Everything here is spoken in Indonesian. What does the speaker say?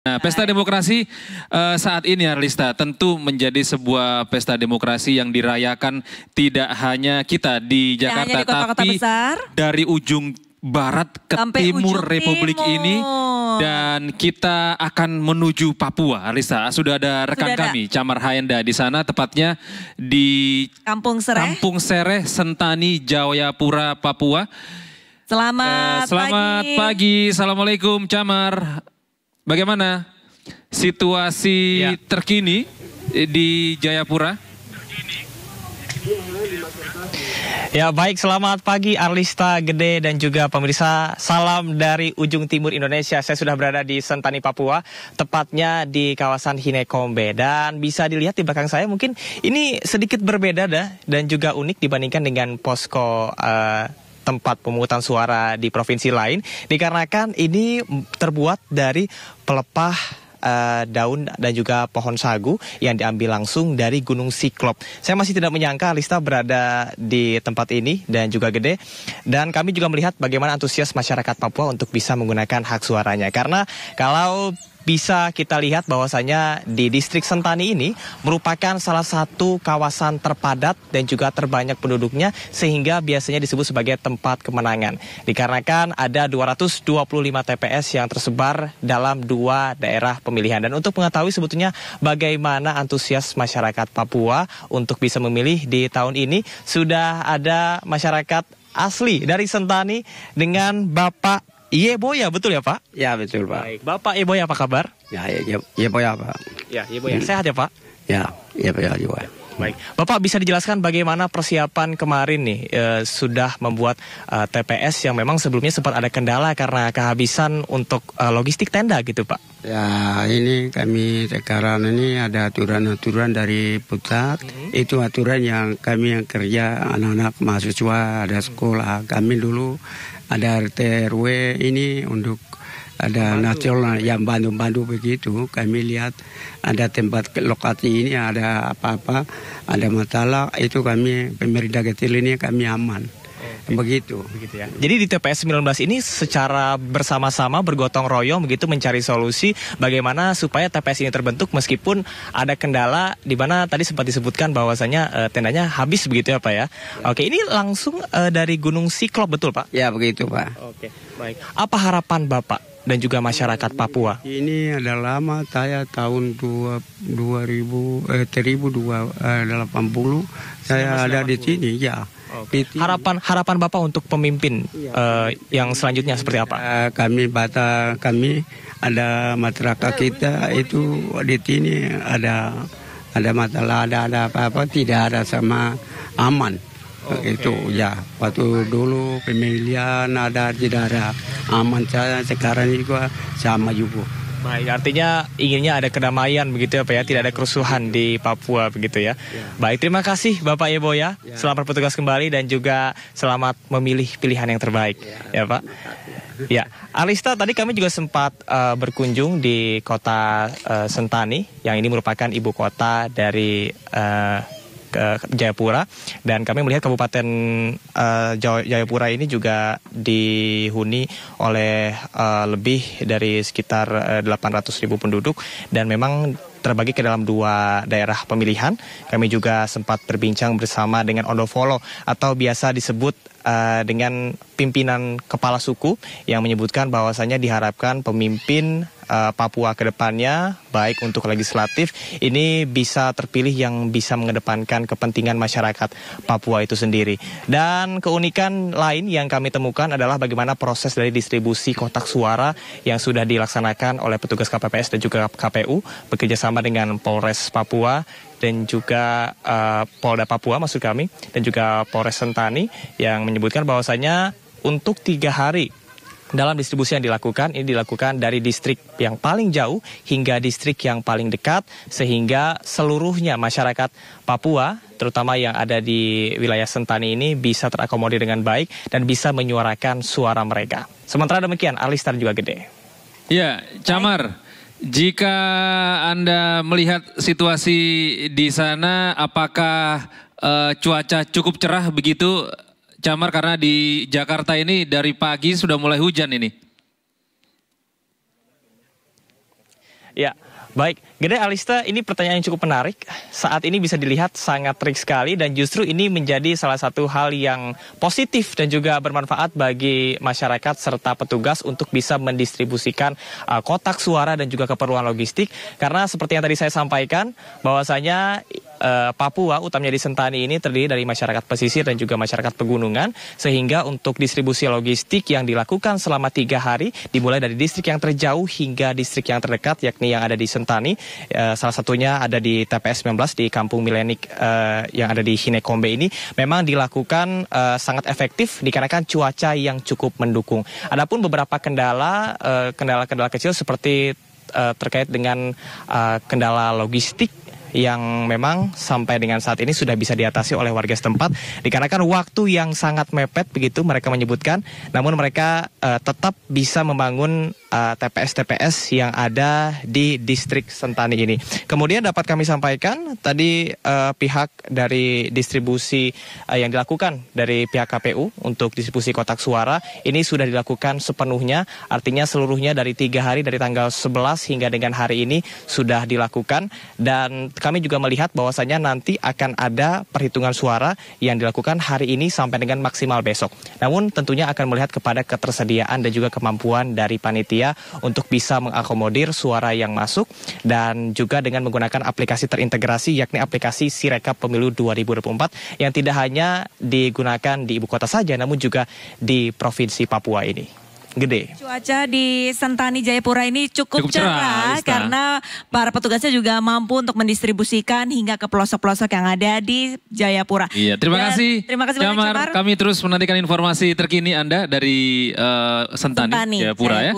Nah, pesta demokrasi saat ini Arlista tentu menjadi sebuah pesta demokrasi yang dirayakan tidak hanya kita di Jakarta, di kota-kota tapi besar, dari ujung barat ke sampai timur ujung Republik timur. ini, dan kita akan menuju Papua. Arlista, sudah ada rekan kami, Camar Hayenda di sana, tepatnya di Kampung Sereh, Sentani, Jayapura, Papua. Selamat pagi. Assalamualaikum Camar. Bagaimana situasi terkini di Jayapura? Ya baik, selamat pagi Arlista, Gede, dan juga pemirsa. Salam dari ujung timur Indonesia. Saya sudah berada di Sentani, Papua, tepatnya di kawasan Hinekombe. Dan bisa dilihat di belakang saya, mungkin ini sedikit berbeda dan juga unik dibandingkan dengan posko tempat pemungutan suara di provinsi lain, dikarenakan ini terbuat dari pelepah daun dan juga pohon sagu yang diambil langsung dari Gunung Siklop. Saya masih tidak menyangka Arlista berada di tempat ini dan juga Gede, dan kami juga melihat bagaimana antusias masyarakat Papua untuk bisa menggunakan hak suaranya. Karena kalau bisa kita lihat bahwasanya di distrik Sentani ini merupakan salah satu kawasan terpadat dan juga terbanyak penduduknya, sehingga biasanya disebut sebagai tempat kemenangan. Dikarenakan ada 225 TPS yang tersebar dalam 2 daerah pemilihan. Dan untuk mengetahui sebetulnya bagaimana antusias masyarakat Papua untuk bisa memilih di tahun ini, sudah ada masyarakat asli dari Sentani dengan Bapak Yeboya, betul ya Pak? Ya betul Pak. Baik. Bapak Yeboya, apa kabar? Ya Yeboya Pak. Ya Yeboya, sehat ya Pak? Ya Yeboya juga. Baik, Bapak bisa dijelaskan bagaimana persiapan kemarin nih sudah membuat TPS yang memang sebelumnya sempat ada kendala karena kehabisan untuk logistik tenda gitu Pak? Ya ini kami sekarang ini ada aturan-aturan dari pusat. Itu aturan yang kami yang kerja, anak-anak mahasiswa, ada sekolah. Kami dulu ada RT RW ini untuk ada nasional yang bantu-bantu begitu. Kami lihat ada tempat lokasi ini ada apa-apa, ada masalah, itu kami pemerintah kecil ini kami aman. Begitu ya. Jadi di TPS 19 ini secara bersama-sama bergotong royong begitu mencari solusi bagaimana supaya TPS ini terbentuk meskipun ada kendala di mana tadi sempat disebutkan bahwasanya tendanya habis begitu ya Pak ya. Oke, ini langsung dari Gunung Siklop betul Pak? Ya begitu Pak. Oke, baik. Apa harapan Bapak dan juga masyarakat Papua? Ini ada lama, saya tahun 1880 saya ada di sini ya. Harapan Bapak untuk pemimpin yang selanjutnya seperti apa? Kami ada masyarakat kita itu di sini ada masalah, ada apa-apa, tidak ada sama aman. Itu ya, waktu dulu pemilihan tidak ada aman, saya sekarang juga sama juga. Baik, artinya inginnya ada kedamaian begitu ya Pak ya, tidak ada kerusuhan di Papua begitu ya. Baik, terima kasih Bapak Yeboya, selamat bertugas kembali dan juga selamat memilih pilihan yang terbaik ya Pak. Ya, Arlista, tadi kami juga sempat berkunjung di kota Sentani, yang ini merupakan ibu kota dari ke Jayapura, dan kami melihat Kabupaten Jayapura ini juga dihuni oleh lebih dari sekitar 800.000 penduduk dan memang terbagi ke dalam 2 daerah pemilihan. Kami juga sempat berbincang bersama dengan Ondofolo atau biasa disebut dengan pimpinan kepala suku yang menyebutkan bahwasanya diharapkan pemimpin Papua ke depannya, baik untuk legislatif, ini bisa terpilih yang bisa mengedepankan kepentingan masyarakat Papua itu sendiri. Dan keunikan lain yang kami temukan adalah bagaimana proses dari distribusi kotak suara yang sudah dilaksanakan oleh petugas KPPS dan juga KPU bekerjasama dengan Polres Papua dan juga Polda Papua maksud kami, dan juga Polres Sentani, yang menyebutkan bahwasanya untuk 3 hari dalam distribusi yang dilakukan, ini dilakukan dari distrik yang paling jauh hingga distrik yang paling dekat, sehingga seluruhnya masyarakat Papua, terutama yang ada di wilayah Sentani ini, bisa terakomodir dengan baik dan bisa menyuarakan suara mereka. Sementara demikian, Arlista juga Gede. Ya, Camar, jika Anda melihat situasi di sana, apakah cuaca cukup cerah begitu Camar, karena di Jakarta ini dari pagi sudah mulai hujan ini? Ya, baik. Gede Alista, ini pertanyaan yang cukup menarik. Saat ini bisa dilihat sangat trik sekali dan justru ini menjadi salah satu hal yang positif dan juga bermanfaat bagi masyarakat serta petugas untuk bisa mendistribusikan kotak suara dan juga keperluan logistik. Karena seperti yang tadi saya sampaikan, bahwasanya Papua, utamanya di Sentani ini terdiri dari masyarakat pesisir dan juga masyarakat pegunungan, sehingga untuk distribusi logistik yang dilakukan selama 3 hari, dimulai dari distrik yang terjauh hingga distrik yang terdekat, yakni yang ada di Sentani, salah satunya ada di TPS 19 di Kampung Milenik yang ada di Hinekombe ini, memang dilakukan sangat efektif dikarenakan cuaca yang cukup mendukung. Adapun beberapa kendala kecil seperti terkait dengan kendala logistik yang memang sampai dengan saat ini sudah bisa diatasi oleh warga setempat dikarenakan waktu yang sangat mepet begitu mereka menyebutkan, namun mereka tetap bisa membangun TPS-TPS yang ada di distrik Sentani ini. Kemudian dapat kami sampaikan tadi pihak dari distribusi yang dilakukan dari pihak KPU untuk distribusi kotak suara ini sudah dilakukan sepenuhnya, artinya seluruhnya dari 3 hari dari tanggal 11 hingga dengan hari ini sudah dilakukan, dan kami juga melihat bahwasanya nanti akan ada perhitungan suara yang dilakukan hari ini sampai dengan maksimal besok. Namun tentunya akan melihat kepada ketersediaan dan juga kemampuan dari panitia untuk bisa mengakomodir suara yang masuk dan juga dengan menggunakan aplikasi terintegrasi yakni aplikasi Sirekap Pemilu 2024 yang tidak hanya digunakan di ibu kota saja namun juga di Provinsi Papua ini. Gede. Cuaca di Sentani Jayapura ini cukup cerah karena para petugasnya juga mampu untuk mendistribusikan hingga ke pelosok-pelosok yang ada di Jayapura. Iya, terima kasih. Terima kasih banyak, Camar. Kami terus menantikan informasi terkini Anda dari Sentani Jayapura ya.